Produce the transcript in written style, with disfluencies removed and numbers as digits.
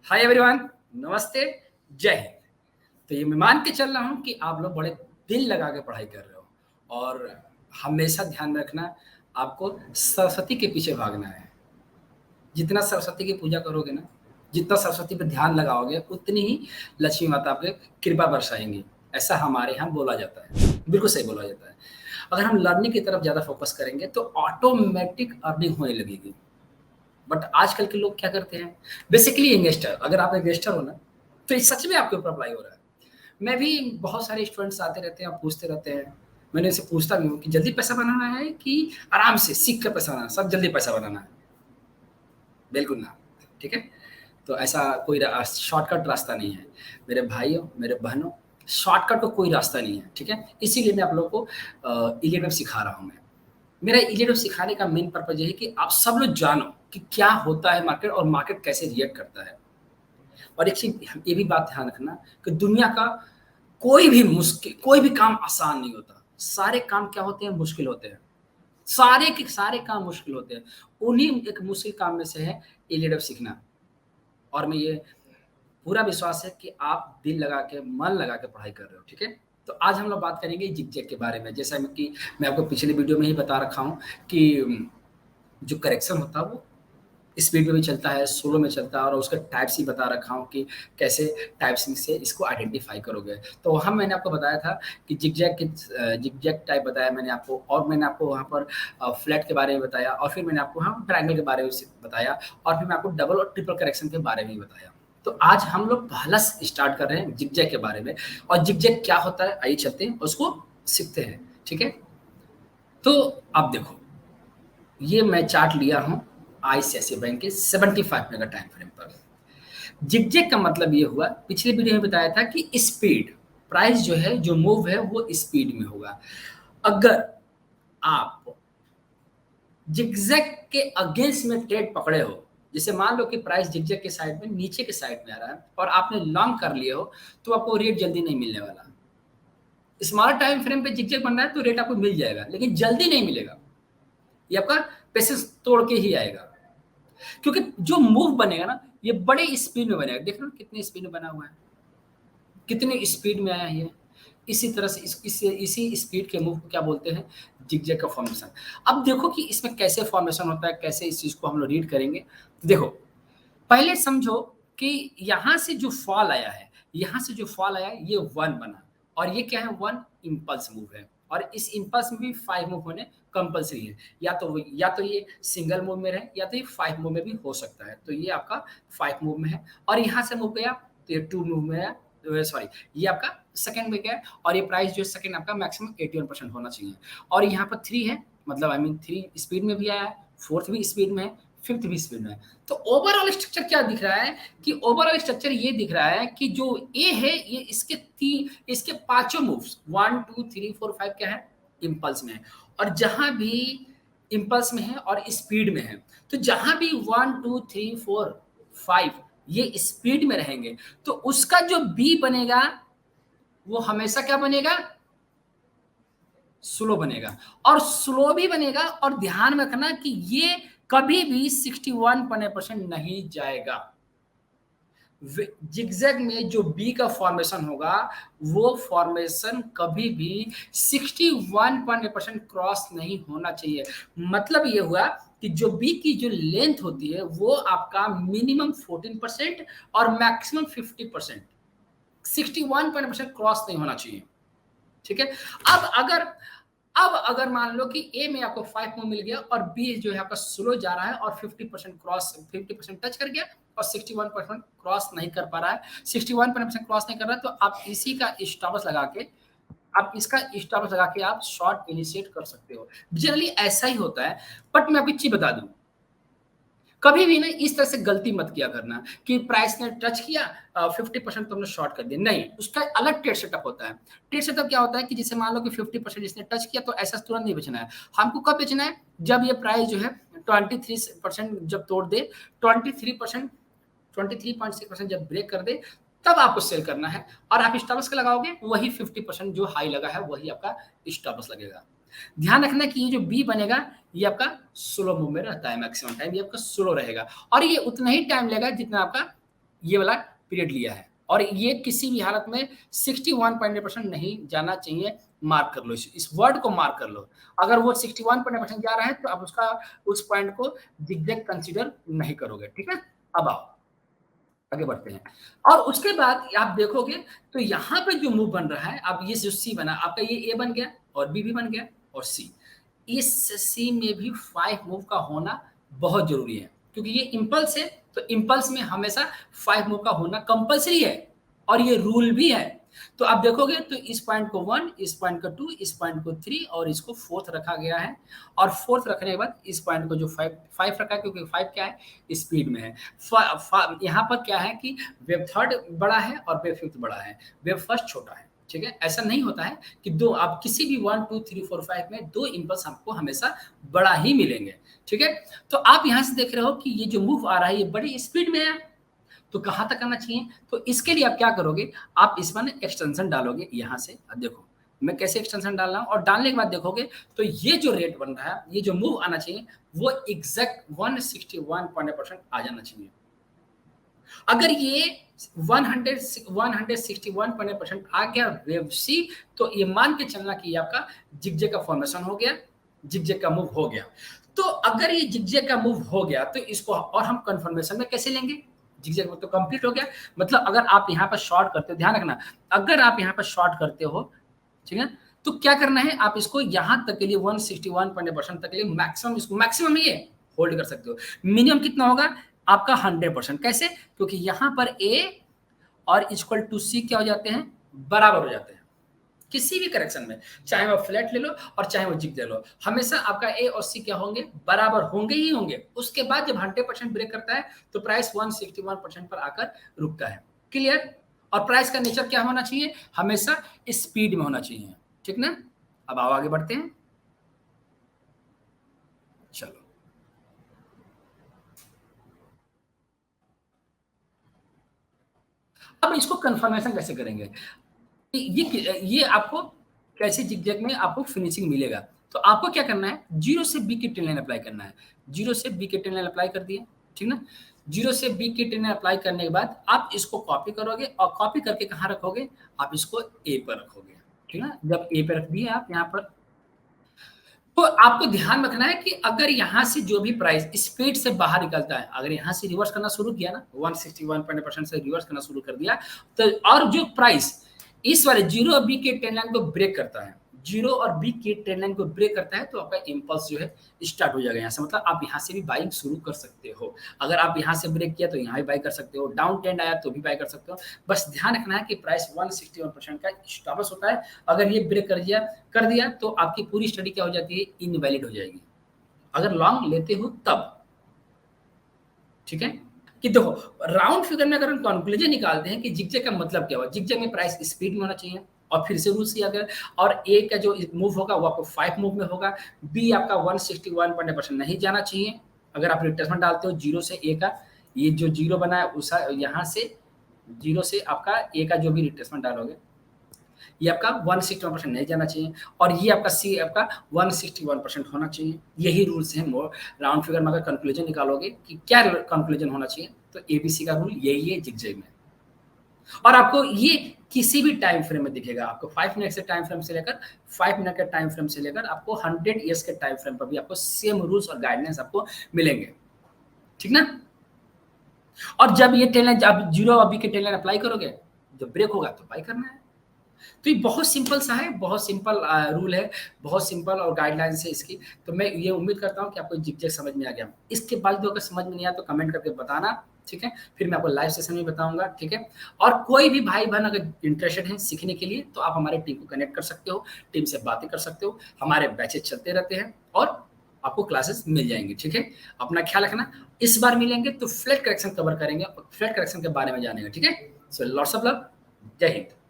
Hi everyone, नमस्ते, जय हिंद। तो ये मैं मान के चल रहा हूँ कि आप लोग बड़े दिल लगा के पढ़ाई कर रहे हो और हमेशा ध्यान में रखना, आपको सरस्वती के पीछे भागना है। जितना सरस्वती की पूजा करोगे ना, जितना सरस्वती पे ध्यान लगाओगे, उतनी ही लक्ष्मी माता आप पे कृपा बरसाएँगी। ऐसा हमारे यहाँ बोला जाता है, बिल्कुल सही बोला जाता है। अगर हम लर्निंग की तरफ ज़्यादा फोकस करेंगे तो ऑटोमैटिक अर्निंग होने लगेगी। बट आजकल के लोग क्या करते हैं, बेसिकली इन्वेस्टर, अगर आप इन्वेस्टर हो ना, तो ये सच में आपके ऊपर अप्लाई हो रहा है। मैं भी बहुत सारे स्टूडेंट्स आते रहते हैं और पूछते रहते हैं, मैंने उनसे पूछता भी हूँ कि जल्दी पैसा बनाना है कि आराम से सीख कर पैसा बनाना, सब जल्दी पैसा बनाना है। बिल्कुल ना, ठीक है। तो ऐसा कोई शॉर्टकट रास्ता नहीं है मेरे भाइयों, मेरे बहनों। शॉर्टकट का कोई रास्ता नहीं है, ठीक है। इसीलिए मैं आप लोगों को इलियट सिखा रहा हूँ। मैं मेरा इलियट सिखाने का मेन पर्पज ये है कि आप सब लोग जानो कि क्या होता है मार्केट और मार्केट कैसे रिएक्ट करता है। और एक चीज ये भी बात ध्यान रखना कि दुनिया का कोई भी काम आसान नहीं होता। सारे काम क्या होते हैं, मुश्किल होते हैं। सारे के सारे काम मुश्किल होते हैं। उन्हीं एक मुश्किल काम में से है इलियट सीखना। और मैं ये पूरा विश्वास है कि आप दिल लगा के, मन लगा के पढ़ाई कर रहे हो, ठीक है। तो आज हम लोग बात करेंगे जिगजैग के बारे में। जैसा कि मैं आपको पिछले वीडियो में ही बता रखा हूँ कि जो करेक्शन होता है वो स्पीड में भी चलता है, स्लो में चलता है, और उसका टाइप्स ही बता रखा हूँ कि कैसे टाइप्स से इसको आइडेंटिफाई करोगे। तो वहाँ मैंने आपको बताया था कि जिगजैग टाइप बताया मैंने आपको, और मैंने आपको वहाँ पर फ्लैट के बारे में बताया, और फिर मैंने आपको वहाँ ट्रायंगल के बारे में बताया, और फिर मैं आपको डबल और ट्रिपल करेक्शन के बारे में भी बताया। तो आज हम लोग पहला स्टार्ट कर रहे हैं जिगजैग के बारे में। और जिगजैग क्या होता है, आइए चलते हैं उसको सीखते हैं, ठीक है। तो आप देखो, ये मैं चार्ट लिया हूँ आईसीआईसीआई बैंक के 75 मिनट का टाइम फ्रेम पर। जिगजैग का मतलब ये हुआ, पिछले वीडियो में बताया था कि स्पीड, प्राइस जो है, जो मूव है वो स्पीड में होगा। अगर आप जिगजैग के अगेंस्ट में ट्रेड पकड़े हो, जैसे मान लो कि प्राइस जिगजैग के साइड में, नीचे के साइड में आ रहा है और आपने लॉन्ग कर लिए हो, तो आपको रेट जल्दी नहीं मिलने वाला। स्मॉल टाइम फ्रेम पे जिगजैग बन रहा है तो रेट आपको मिल जाएगा, लेकिन जल्दी नहीं मिलेगा। ये आपका पेशेंस तोड़ के ही आएगा। क्योंकि जो मूव बनेगा ना, ये बड़े स्पीड में बनेगा। देख रहे हो कितनी स्पीड में बना हुआ है, कितनी स्पीड में आया है ये। इसी तरह से इसी स्पीड के मूव को क्या बोलते हैं, जिगजैग का फॉर्मेशन। अब देखो कि इसमें कैसे फॉर्मेशन होता है, कैसे इस चीज को हम लोग रीड करेंगे। तो देखो, पहले समझो कि यहाँ से जो फॉल आया है, यहाँ से जो फॉल आया है, ये वन बना, और ये क्या है, वन इम्पल्स मूव है। और इस इम्पल्स में भी 5 मूव होने कंपल्सरी है। या तो ये सिंगल मूव में रहे, या तो ये 5 मूव में भी हो सकता है। तो ये आपका 5 मूव में है, और यहाँ से मूव गया तो ये 2 मूव में है, सॉरी, ये आपका सेकंड में गया। और ये प्राइस जो है सेकंड आपका मैक्सिमम 81% होना चाहिए। और यहाँ पर 3 है, मतलब आई मीन 3 स्पीड में भी आया है, फोर्थ भी स्पीड में है, फिफ्थ भी स्पीड में है। तो ओवरऑल स्ट्रक्चर क्या दिख रहा है, कि ओवरऑल स्ट्रक्चर ये दिख रहा है कि जो ए है, ये इसके पांचों मूव्स 1 2 3 4 5 क्या है, इंपल्स में है। और जहां भी इंपल्स में है और स्पीड में है, तो जहां भी 1 2 3 4 5 ये स्पीड में रहेंगे, तो उसका जो बी बनेगा वो हमेशा क्या बनेगा, स्लो बनेगा। और स्लो भी बनेगा, और ध्यान में रखना कि ये कभी भी 61% नहीं जाएगा। जिगजैग में जो बी का फॉर्मेशन होगा, वो फॉर्मेशन कभी भी 61% क्रॉस नहीं होना चाहिए। मतलब ये हुआ कि जो बी की जो लेंथ होती है वो आपका मिनिमम 14% और मैक्सिमम 50%, 61% क्रॉस नहीं होना चाहिए, ठीक है। अब अगर अब अगर मान लो कि ए में आपको 5 मूव मिल गया, और बी जो है आपका स्लो जा रहा है और 50% टच कर गया, और 61% क्रॉस नहीं कर पा रहा है, 61% क्रॉस नहीं कर रहा है, तो आप इसी का स्टॉप लगा के, आप इसका स्टॉप लगा के आप शॉर्ट इनिशिएट कर सकते हो। जनरली ऐसा ही होता है। बट मैं आपको एक चीज बता दूं, कभी भी ना इस तरह से गलती मत किया करना कि प्राइस ने टच किया, 50% तुमने शॉर्ट कर दिया। नहीं, उसका अलग ट्रेड सेटअप होता है। ट्रेड सेटअप क्या होता है कि जैसे मान लो कि 50% इसने टच किया, तो ऐसा तुरंत नहीं बेचना है। हमको कब बेचना है, जब ये प्राइस जो है 23% जब तोड़ दे, 23% 23.6% जब ब्रेक कर दे, तब आपको सेल करना है। और आप स्टॉप लॉस का लगाओगे, वही 50% जो हाई लगा है वही आपका स्टॉप लॉस लगेगा। ध्यान रखना कि ये जो बी बनेगा, ये आपका स्लो मूव में रहता है, मैक्सिमम टाइम ये आपका स्लो रहेगा, और ये उतना ही टाइम लेगा जितना आपका ये वाला पीरियड लिया है और ये किसी भी हालत में 61.8% नहीं जाना चाहिए। मार्क कर लो, इस वर्ड को मार्क कर लो। अगर वो 61.8% जा रहा है तो आप उसका उस पॉइंट को जिगजैग कंसीडर नहीं करोगे। ठीक है, अब आओ आगे बढ़ते हैं। और उसके बाद आप देखोगे तो यहाँ पे जो मूव बन रहा है, अब ये जो सी बना आपका, ये ए बन गया और बी भी बन गया और सी। इस सी में भी 5 मूव का होना बहुत जरूरी है क्योंकि ये इम्पल्स है, तो इम्पल्स में हमेशा 5 मूव का होना कंपल्सरी है और ये रूल भी है। तो आप देखोगे तो इस पॉइंट को 1, इस पॉइंट को 2, इस पॉइंट को 3 और इसको 4th रखा गया है। और 4th रखने के बाद इस पॉइंट को जो 5 रखा है क्योंकि 5 क्या है, स्पीड में है। यहाँ पर क्या है कि वेव थर्ड बड़ा है और वेव फिफ्थ बड़ा है, वेव फर्स्ट छोटा है। ठीक है, ऐसा नहीं होता है कि दो आप किसी भी 1 2 3 4 5 में 2 इंपल्स आपको हमेशा बड़ा ही मिलेंगे। ठीक है, तो आप यहाँ से देख रहे हो कि ये जो मूव आ रहा है ये बड़ी स्पीड में है, तो कहाँ तक आना चाहिए? तो इसके लिए आप क्या करोगे, आप इसमें एक्सटेंशन डालोगे यहाँ से। अब देखो मैं कैसे एक्सटेंशन डाल रहा हूँ और डालने के बाद देखोगे तो ये जो रेट बन रहा है, ये जो मूव आना चाहिए वो एग्जैक्ट 161% आ जाना चाहिए। अगर ये 161% आ गया वेव सी, तो ये मान के चलना कि ये आपका जिगजैग का फॉर्मेशन हो गया, जिगजैग का मूव हो गया। तो अगर ये जिगजैग का मूव हो गया तो इसको और हम कंफर्मेशन में कैसे लेंगे? जिगजैग तो कंप्लीट हो गया। मतलब अगर आप यहाँ पर शॉर्ट करते हो, ध्यान रखना, अगर आप यहाँ पर शॉर्ट करते हो, ठीक है, तो क्या करना है, आप इसको यहाँ तक के लिए 161% तक के लिए मैक्सिमम, इसको मैक्सिमम ये होल्ड कर सकते हो। मिनिमम कितना होगा आपका? 100%। कैसे? क्योंकि यहाँ पर ए और इक्वल टू सी क्या हो जाते हैं? बराबर हो जाते हैं किसी भी करेक्शन में, चाहे वो फ्लैट ले लो और चाहे वो जिग ले लो, हमेशा आपका ए और सी क्या होंगे? बराबर होंगे ही होंगे। उसके बाद जब 100% ब्रेक करता है तो प्राइस 161% पर आकर रुकता है। क्लियर? और प्राइस का नेचर क्या होना चाहिए? हमेशा स्पीड में होना चाहिए। ठीक ना? अब आओ आगे बढ़ते हैं। चलो, अब इसको कंफर्मेशन कैसे करेंगे? ये आपको कैसे जिगजैग में आपको फिनिशिंग मिलेगा? तो आपको क्या करना है, जीरो से बी की ट्रेन लाइन अप्लाई करना है। जीरो से बी की ट्रेन लाइन अप्लाई कर दिए, ठीक ना? जीरो से बी की ट्रेन लाइन अप्लाई करने के बाद आप इसको कॉपी करोगे और कॉपी करके कहाँ रखोगे? आप इसको ए पर रखोगे। ठीक है, जब ए पे रख दिए आप यहाँ पर, तो आपको ध्यान रखना है कि अगर यहाँ से जो भी प्राइस स्पीड से बाहर निकलता है, अगर यहाँ से रिवर्स करना शुरू किया ना, 161% से रिवर्स करना शुरू कर दिया, तो और जो प्राइस इस वाले जीरो और बी के ट्रेंड लाइन को ब्रेक करता है, जीरो और बी के ट्रेंड लाइन को ब्रेक करता है, तो आपका इंपल्स जो है स्टार्ट हो जाएगा यहाँ से। मतलब आप यहाँ से भी बाइंग शुरू कर सकते हो। अगर आप यहाँ से ब्रेक किया तो यहाँ भी बाई कर सकते हो, डाउन ट्रेंड आया तो भी बाई कर सकते हो। बस ध्यान रखना है कि प्राइस 161% का स्टॉप होता है। अगर ये ब्रेक कर दिया तो आपकी पूरी स्टडी क्या हो जाती है? इनवैलिड हो जाएगी, अगर लॉन्ग लेते हो तब। ठीक है, कि देखो राउंड फिगर में अगर हम कंक्लूजन निकालते हैं कि जिगजैग का मतलब क्या हुआ, जिगजैग में प्राइस स्पीड में होना चाहिए और फिर से रूल से अगर, और ए का जो मूव होगा वो आपको 5 मूव में होगा। बी आपका 161% नहीं जाना चाहिए। अगर आप रिट्रेसमेंट डालते हो जीरो से ए का, ये जो जीरो बना है उस यहाँ से जीरो से आपका ए का जो भी रिट्रेसमेंट डालोगे ये आपका 161% नहीं जाना चाहिए और ये आपका सी आपका 161% होना चाहिए। यही रूल्स हैं। राउंड फिगर में अगर कंक्लूजन निकालोगे कि क्या कंक्लूजन होना चाहिए, तो एबीसी का रूल यही है जिगजैग में। और आपको ये किसी भी टाइम फ्रेम में दिखेगा। आपको 5 मिनट से टाइम फ्रेम से लेकर 5 मिनट के टाइम फ्रेम से लेकर आपको 100 ईयर्स के टाइम फ्रेम पर भी आपको सेम रूल्स और गाइडलाइंस आपको मिलेंगे। ठीक ना? और जब ये टेन लाइन, जब जीरो अभी के टेन लाइन अप्लाई करोगे, जब ब्रेक होगा तो बाई करना है। तो ये बहुत सिंपल सा है, बहुत सिंपल रूल है, बहुत सिंपल और गाइडलाइंस है इसकी। तो मैं ये उम्मीद करता हूँ कि आपको जिगजैग समझ में आ गया। इसके बाद अगर समझ में नहीं आया तो कमेंट करके बताना, ठीक है? फिर मैं आपको लाइव सेशन में बताऊंगा, ठीक है? और कोई भी भाई बहन अगर इंटरेस्टेड है सीखने के लिए तो आप हमारे टीम को कनेक्ट कर सकते हो, टीम से बातें कर सकते हो। हमारे बैचेज चलते रहते हैं और आपको क्लासेस मिल जाएंगे, ठीक है? अपना ख्याल रखना। इस बार मिलेंगे तो फ्लैट करेक्शन कवर करेंगे और फ्लैट करेक्शन के बारे में जानेंगे, ठीक है? सो लॉट्स ऑफ लव, जय हिंद।